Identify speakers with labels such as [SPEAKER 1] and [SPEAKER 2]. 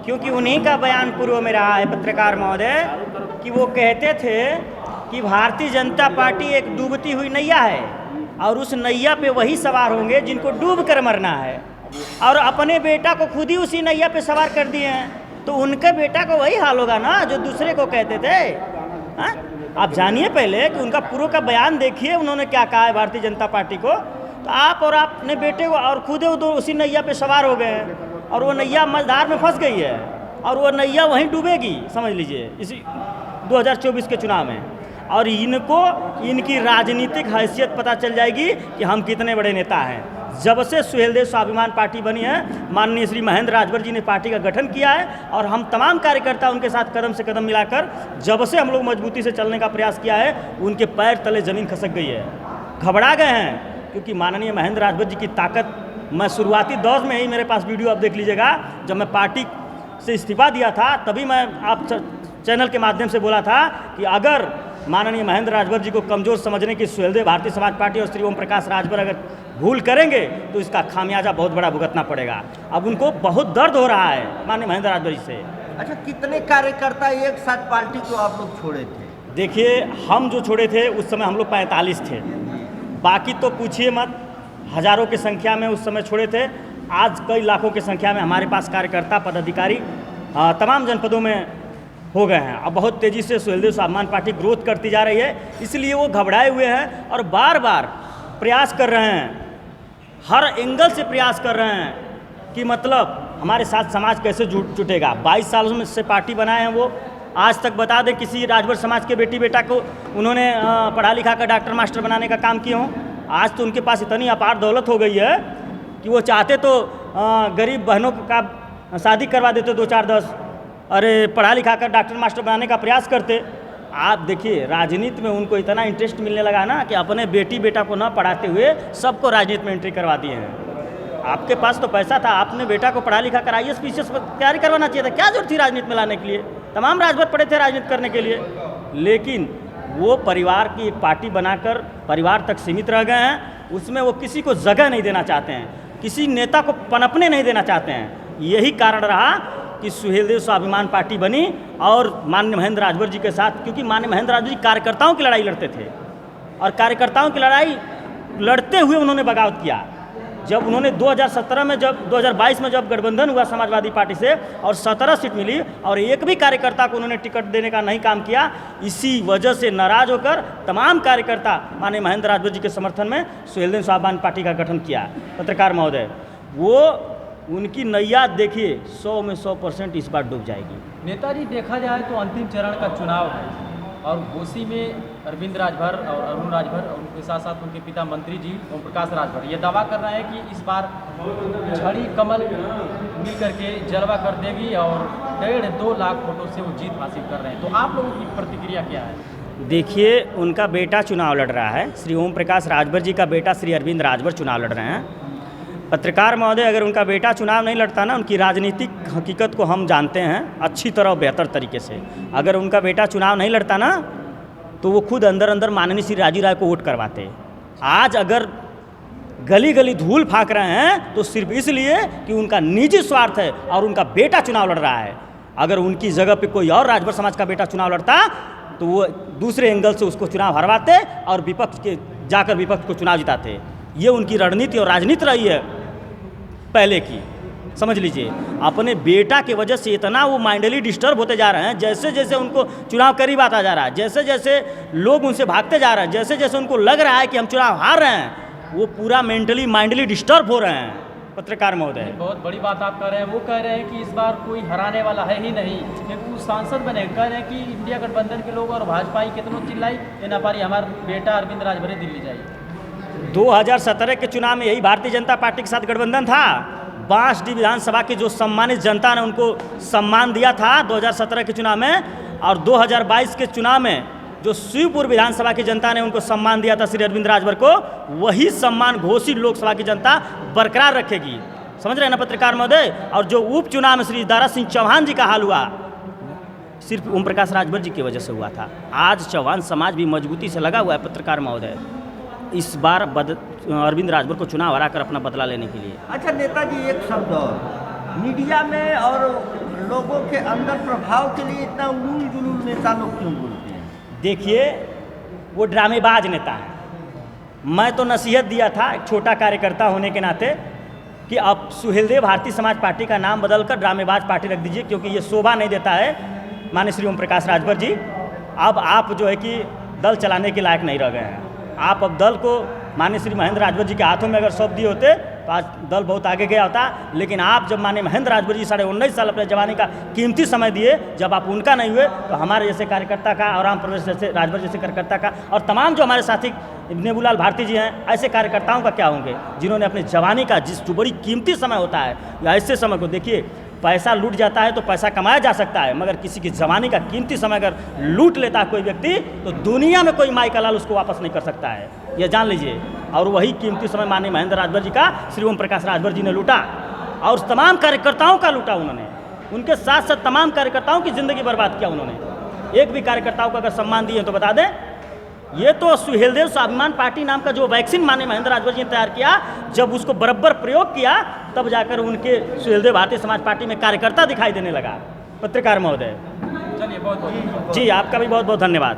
[SPEAKER 1] क्योंकि उन्हीं का बयान पूर्व में रहा है पत्रकार महोदय कि वो कहते थे कि भारतीय जनता पार्टी एक डूबती हुई नैया है और उस नैया पे वही सवार होंगे जिनको डूब कर मरना है, और अपने बेटा को खुद ही उसी नैया पे सवार कर दिए हैं। तो उनके बेटा को वही हाल होगा ना जो दूसरे को कहते थे। हाँ, आप जानिए पहले कि उनका पूर्व का बयान देखिए, उन्होंने क्या कहा है भारतीय जनता पार्टी को। तो आप और अपने बेटे को और खुद उसी नैया पे सवार हो गए हैं और वो नैया मझधार में फंस गई है और वो नैया वहीं डूबेगी, समझ लीजिए, इसी 2024 के चुनाव में। और इनको इनकी राजनीतिक हैसियत पता चल जाएगी कि हम कितने बड़े नेता हैं। जब से सुहेलदेव स्वाभिमान पार्टी बनी है, माननीय श्री महेंद्र राजभर जी ने पार्टी का गठन किया है और हम तमाम कार्यकर्ता उनके साथ कदम से कदम मिलाकर जब से हम लोग मजबूती से चलने का प्रयास किया है, उनके पैर तले ज़मीन खसक गई है, घबरा गए हैं। क्योंकि माननीय महेंद्र राजभर जी की ताकत, मैं शुरुआती दौर में ही, मेरे पास वीडियो आप देख लीजिएगा, जब मैं पार्टी से इस्तीफा दिया था तभी मैं आप चैनल के माध्यम से बोला था कि अगर माननीय महेंद्र राजभर जी को कमज़ोर समझने की सुहेलदेव भारतीय समाज पार्टी और श्री ओम प्रकाश राजभर अगर भूल करेंगे तो इसका खामियाजा बहुत बड़ा भुगतना पड़ेगा। अब उनको बहुत दर्द हो रहा है माननीय महेंद्र राजभर जी से।
[SPEAKER 2] अच्छा, कितने कार्यकर्ता एक साथ पार्टी को आप लोग छोड़े थे?
[SPEAKER 1] देखिए, हम जो छोड़े थे उस समय हम लोग 45 थे, बाकी तो पूछिए मत, हज़ारों की संख्या में उस समय छोड़े थे। आज कई लाखों की संख्या में हमारे पास कार्यकर्ता पदाधिकारी तमाम जनपदों में हो गए हैं। अब बहुत तेज़ी से सुहेलदेव स्वाभिमान पार्टी ग्रोथ करती जा रही है, इसलिए वो घबराए हुए हैं और बार बार प्रयास कर रहे हैं, हर एंगल से प्रयास कर रहे हैं कि मतलब हमारे साथ समाज कैसे जुटेगा। 22 सालों में से पार्टी बनाए हैं वो, आज तक बता दें किसी राजभर समाज के बेटी बेटा को उन्होंने पढ़ा लिखा कर डॉक्टर मास्टर बनाने का काम किए हों। आज तो उनके पास इतनी अपार दौलत हो गई है कि वो चाहते तो गरीब बहनों का शादी करवा देते 2-4-10, अरे पढ़ा लिखा कर डॉक्टर मास्टर बनाने का प्रयास करते। आप देखिए, राजनीति में उनको इतना इंटरेस्ट मिलने लगा ना कि अपने बेटी बेटा को ना पढ़ाते हुए सबको राजनीति में एंट्री करवा दिए हैं। आपके पास तो पैसा था, आपने बेटा को पढ़ा लिखा कर IAS PCS पर तैयारी करवाना चाहिए था, क्या जरूरत थी राजनीति में लाने के लिए? तमाम राजभर पड़े थे राजनीति करने के लिए, लेकिन वो परिवार की एक पार्टी बनाकर परिवार तक सीमित रह गए हैं। उसमें वो किसी को जगह नहीं देना चाहते हैं, किसी नेता को पनपने नहीं देना चाहते हैं। यही कारण रहा कि सुहेलदेव स्वाभिमान पार्टी बनी और माननीय महेंद्र राजभर जी के साथ, क्योंकि माननीय महेंद्र राजभर जी कार्यकर्ताओं की लड़ाई लड़ते थे और कार्यकर्ताओं की लड़ाई लड़ते हुए उन्होंने बगावत किया। जब उन्होंने 2022 में जब गठबंधन हुआ समाजवादी पार्टी से और 17 सीट मिली और एक भी कार्यकर्ता को उन्होंने टिकट देने का नहीं काम किया, इसी वजह से नाराज होकर तमाम कार्यकर्ता माननीय महेंद्र राजभर जी के समर्थन में सुहेलदेव स्वाभिमान पार्टी का गठन किया। पत्रकार महोदय, वो उनकी नैया देखिए 100 में 100% इस बार डूब जाएगी।
[SPEAKER 3] नेताजी, देखा जाए तो अंतिम चरण का चुनाव है और घोसी में अरविंद राजभर और अरुण राजभर और उनके साथ साथ उनके पिता मंत्री जी ओम प्रकाश राजभर ये दावा कर रहे हैं कि इस बार छड़ी कमल मिल करके जलवा कर देगी और 1.5-2 लाख वोटों से वो जीत हासिल कर रहे हैं। तो आप लोगों की प्रतिक्रिया क्या है?
[SPEAKER 1] देखिए, उनका बेटा चुनाव लड़ रहा है, श्री ओम प्रकाश राजभर जी का बेटा श्री अरविंद राजभर चुनाव लड़ रहे हैं। पत्रकार महोदय, अगर उनका बेटा चुनाव नहीं लड़ता ना, उनकी राजनीतिक हकीकत को हम जानते हैं अच्छी तरह और बेहतर तरीके से। अगर उनका बेटा चुनाव नहीं लड़ता ना तो वो खुद अंदर अंदर माननीय श्री राजू राय को वोट करवाते। आज अगर गली गली धूल फाँक रहे हैं तो सिर्फ इसलिए कि उनका निजी स्वार्थ है और उनका बेटा चुनाव लड़ रहा है। अगर उनकी जगह पे कोई और राजभर समाज का बेटा चुनाव लड़ता तो वो दूसरे एंगल से उसको चुनाव हरवाते और विपक्ष के जाकर विपक्ष को चुनाव जिताते। ये उनकी रणनीति और राजनीति रही है पहले की, समझ लीजिए। अपने बेटा के वजह से इतना वो माइंडली डिस्टर्ब होते जा रहे हैं, जैसे जैसे उनको चुनाव करीब आता जा रहा है, जैसे जैसे लोग उनसे भागते जा रहे हैं, जैसे जैसे उनको लग रहा है कि हम चुनाव हार रहे हैं, वो पूरा मेंटली माइंडली डिस्टर्ब हो रहे हैं। पत्रकार महोदय,
[SPEAKER 3] बहुत बड़ी बात आप कह रहे हैं। वो कह रहे हैं कि इस बार कोई हराने वाला है ही नहीं, क्योंकि वो सांसद बने। कह रहे हैं कि इंडिया गठबंधन के लोग और भाजपा ही कितनों चिल्लाई ये ना पारी हमारा बेटा अरविंद राजभर दिल्ली जाइए।
[SPEAKER 1] 2017 के चुनाव में यही भारतीय जनता पार्टी के साथ गठबंधन था। बांसडीह विधानसभा की जो सम्मानित जनता ने उनको सम्मान दिया था 2017 के चुनाव में, और 2022 के चुनाव में जो शिवपुर विधानसभा की जनता ने उनको सम्मान दिया था श्री अरविंद राजभर को, वही सम्मान घोसी लोकसभा की जनता बरकरार रखेगी। समझ रहे हैं ना पत्रकार महोदय? और जो उपचुनाव में श्री दारा सिंह चौहान जी का हाल हुआ, सिर्फ ओम प्रकाश राजभर जी की वजह से हुआ था। आज चौहान समाज भी मजबूती से लगा हुआ है पत्रकार महोदय, इस बार अरविंद राजभर को चुनाव हरा कर अपना बदला लेने के लिए।
[SPEAKER 2] अच्छा नेताजी, एक शब्द और, मीडिया में और लोगों के अंदर प्रभाव के लिए इतना उलूल जुलूल नेता लोग क्यों बोलते हैं?
[SPEAKER 1] देखिए, वो ड्रामेबाज नेता है। मैं तो नसीहत दिया था एक छोटा कार्यकर्ता होने के नाते कि अब सुहेलदेव भारतीय समाज पार्टी का नाम बदलकर ड्रामेबाज पार्टी रख दीजिए, क्योंकि ये शोभा नहीं देता है माननीय श्री ओम प्रकाश राजभर जी। अब आप जो है कि दल चलाने के लायक नहीं रह गए हैं। आप अब दल को माननीय श्री महेंद्र राजभर जी के हाथों में अगर सौंप दिए होते तो आज दल बहुत आगे गया होता। लेकिन आप जब माननीय महेंद्र राजभर जी 19.5 साल अपने जवानी का कीमती समय दिए, जब आप उनका नहीं हुए तो हमारे जैसे कार्यकर्ता का और राम प्रवेश जैसे राजभर जैसे कार्यकर्ता का और तमाम जो हमारे साथी नेबूलाल भारती जी हैं, ऐसे कार्यकर्ताओं का क्या होंगे जिन्होंने अपने जवानी का जो बड़ी कीमती समय होता है, या ऐसे समय को देखिए, पैसा लूट जाता है तो पैसा कमाया जा सकता है, मगर किसी की जवानी का कीमती समय अगर लूट लेता है कोई व्यक्ति तो दुनिया में कोई माई का लाल उसको वापस नहीं कर सकता है, ये जान लीजिए। और वही कीमती समय माननीय महेंद्र राजभर जी का श्री ओम प्रकाश राजभर जी ने लूटा और तमाम कार्यकर्ताओं का लूटा उन्होंने। उनके साथ साथ तमाम कार्यकर्ताओं की ज़िंदगी बर्बाद किया उन्होंने। एक भी कार्यकर्ताओं को अगर सम्मान दिए तो बता दें। ये तो सुहेलदेव स्वाभिमान पार्टी नाम का जो वैक्सीन माननीय महेंद्र राजभर जी ने तैयार किया, जब उसको बराबर प्रयोग किया तब जाकर उनके सुहेलदेव भारतीय समाज पार्टी में कार्यकर्ता दिखाई देने लगा। पत्रकार महोदय
[SPEAKER 3] चलिए, बहुत बहुत
[SPEAKER 1] जी, आपका भी बहुत बहुत धन्यवाद।